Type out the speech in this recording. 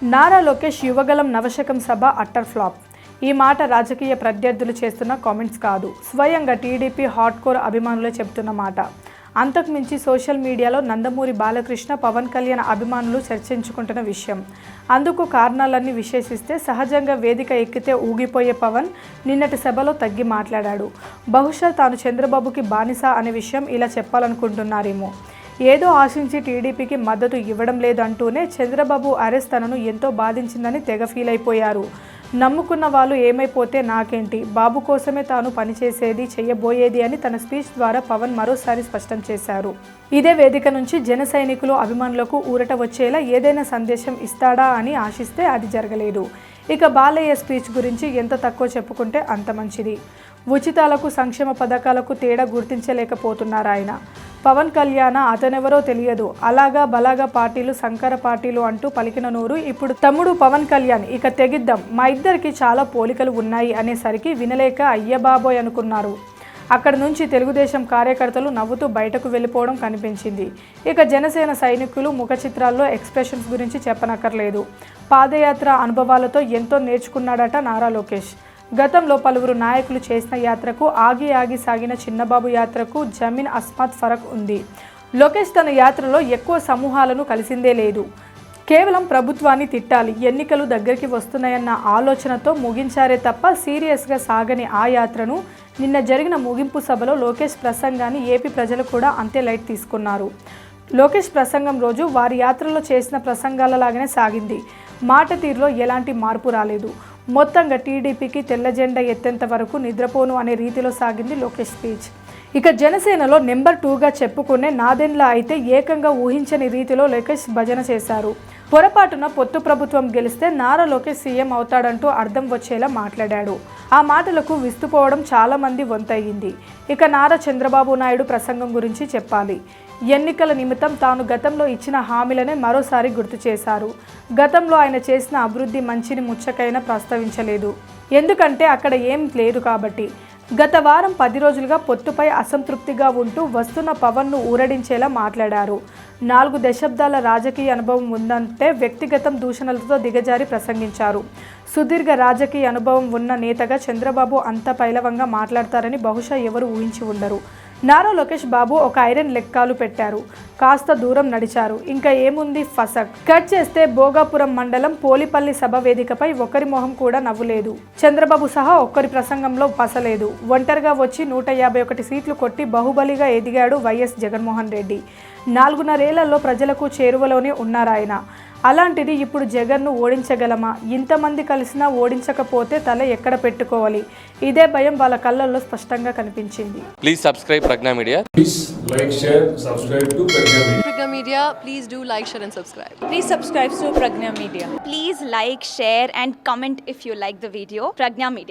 నారా లోకేష్ యువగలం నవశకం సభ utter flop. ఈ మాట రాజకీయ ప్రత్యర్థులు చేస్తున్న కామెంట్స్ కాదు, స్వయంగా టీడీపీ హార్డ్ కోర్ అభిమానులే చెబుతున్న మాట. అంతకుమించి సోషల్ మీడియాలో నందమూరి బాలకృష్ణ, పవన్ కళ్యాణ్ అభిమానులు చర్చించుకుంటున్న విషయం. అందుకు కారణాలన్నీ విశ్లేషిస్తే సహజంగా వేదిక ఎక్కితే ఊగిపోయే పవన్ నిన్నటి సభలో తగ్గి మాట్లాడాడు. బహుశా తాను చంద్రబాబుకి బానిస అనే విషయం ఇలా చెప్పాలనుకుంటున్నారేమో. ఏదో ఆశించి టీడీపీకి మద్దతు ఇవ్వడం లేదు అంటూనే చంద్రబాబు అరెస్ట్ తనను ఎంతో బాధించిందని తెగ ఫీల్ అయిపోయారు. నమ్ముకున్న వాళ్ళు ఏమైపోతే నాకేంటి, బాబు కోసమే తాను పనిచేసేది చేయబోయేది అని తన స్పీచ్ ద్వారా పవన్ మరోసారి స్పష్టం చేశారు. ఇదే వేదిక నుంచి జన సైనికులు అభిమానులకు ఊరట వచ్చేలా ఏదైనా సందేశం ఇస్తాడా అని ఆశిస్తే అది జరగలేదు. ఇక బాలయ్య స్పీచ్ గురించి ఎంత తక్కువ చెప్పుకుంటే అంత మంచిది. ఉచితాలకు సంక్షేమ పథకాలకు తేడా గుర్తించలేకపోతున్నారు ఆయన. పవన్ కళ్యాణ్ అతనెవరో తెలియదు, అలాగా బలాగా పార్టీలు సంకర పార్టీలు అంటూ పలికిన నోరు ఇప్పుడు తమ్ముడు పవన్ కళ్యాణ్ ఇక తెగిద్దాం, మా ఇద్దరికి చాలా పోలికలు ఉన్నాయి అనేసరికి వినలేక అయ్యబాబోయ్ అనుకున్నారు. అక్కడి నుంచి తెలుగుదేశం కార్యకర్తలు నవ్వుతూ బయటకు వెళ్ళిపోవడం కనిపించింది. ఇక జనసేన సైనికులు ముఖ చిత్రాల్లో ఎక్స్ప్రెషన్స్ గురించి చెప్పనక్కర్లేదు. పాదయాత్ర అనుభవాలతో ఎంతో నేర్చుకున్నాడట నారా లోకేష్. గతంలో పలువురు నాయకులు చేసిన యాత్రకు ఆగి సాగిన చిన్నబాబు యాత్రకు జమీన్ అస్మాత్ ఫరక్ ఉంది. లోకేష్ తన యాత్రలో ఎక్కువ సమూహాలను కలిసిందే లేదు. కేవలం ప్రభుత్వాన్ని తిట్టాలి, ఎన్నికలు దగ్గరికి వస్తున్నాయన్న ఆలోచనతో ముగించారే తప్ప సీరియస్గా సాగని ఆ యాత్రను నిన్న జరిగిన ముగింపు సభలో లోకేష్ ప్రసంగాన్ని ఏపీ ప్రజలు కూడా అంతే లైట్ తీసుకున్నారు. లోకేష్ ప్రసంగం రోజు వారి యాత్రలో చేసిన ప్రసంగాలలాగానే సాగింది. మాట తీరులో ఎలాంటి మార్పు రాలేదు. మొత్తంగా టీడీపీకి తెల్ల జెండా ఎత్తేంత వరకు నిద్రపోను అనే రీతిలో సాగింది లోకేష్ స్పీచ్. ఇక జనసేనలో నెంబర్ 2గా చెప్పుకునే నాదెండ్ల అయితే ఏకంగా ఊహించని రీతిలో లోకేష్ భజన చేశారు. పొరపాటున పొత్తు ప్రభుత్వం గెలిస్తే నారా లోకేష్ సీఎం అవుతాడంటూ అర్థం వచ్చేలా మాట్లాడాడు. ఆ మాటలకు విస్తుపోవడం చాలా మంది వంతయ్యింది. ఇక నారా చంద్రబాబు నాయుడు ప్రసంగం గురించి చెప్పాలి. ఎన్నికల నిమిత్తం తాను గతంలో ఇచ్చిన హామీలనే మరోసారి గుర్తు చేశారు. గతంలో ఆయన చేసిన అభివృద్ధి మంచిని ముచ్చకైనా ప్రస్తావించలేదు, ఎందుకంటే అక్కడ ఏం లేదు కాబట్టి. గత వారం 10 రోజులుగా పొత్తుపై అసంతృప్తిగా ఉంటూ వస్తున్న పవన్ను ఊరడించేలా మాట్లాడారు. 4 దశాబ్దాల రాజకీయ అనుభవం ఉందంటే వ్యక్తిగతం దూషణలతో దిగజారి ప్రసంగించారు. సుదీర్ఘ రాజకీయ అనుభవం ఉన్న నేతగా చంద్రబాబు అంత పైలవంగా మాట్లాడతారని బహుశా ఎవరు ఊహించి ఉండరు. నారా లోకేష్ బాబు ఒక ఐరన్ లెక్కాలు పెట్టారు, కాస్త దూరం నడిచారు, ఇంకా ఏముంది ఫసక్. కట్ చేస్తే భోగాపురం మండలం పోలిపల్లి సభ వేదికపై ఒకరి మొహం కూడా నవ్వులేదు. చంద్రబాబు సహా ఒక్కరి ప్రసంగంలో పసలేదు. ఒంటరిగా వచ్చి 151 సీట్లు కొట్టి బాహుబలిగా ఎదిగాడు వైఎస్ జగన్మోహన్ రెడ్డి. 4.5 ఏళ్లలో ప్రజలకు చేరువలోనే ఉన్నారాయన. అలాంటిది ఇప్పుడు జగన్ను ఓడించగలమా? ఇంతమంది కలిసినా ఓడించకపోతే తల ఎక్కడ పెట్టుకోవాలి? ఇదే భయం వాళ్ళ కళ్ళల్లో స్పష్టంగా కనిపించింది. Please subscribe Pragna media. Please like, share, subscribe to Pragna Media. Pragna Media, please do like, share and subscribe. Please subscribe to Pragna Media. Please like, share and comment if you like the video. Pragna Media.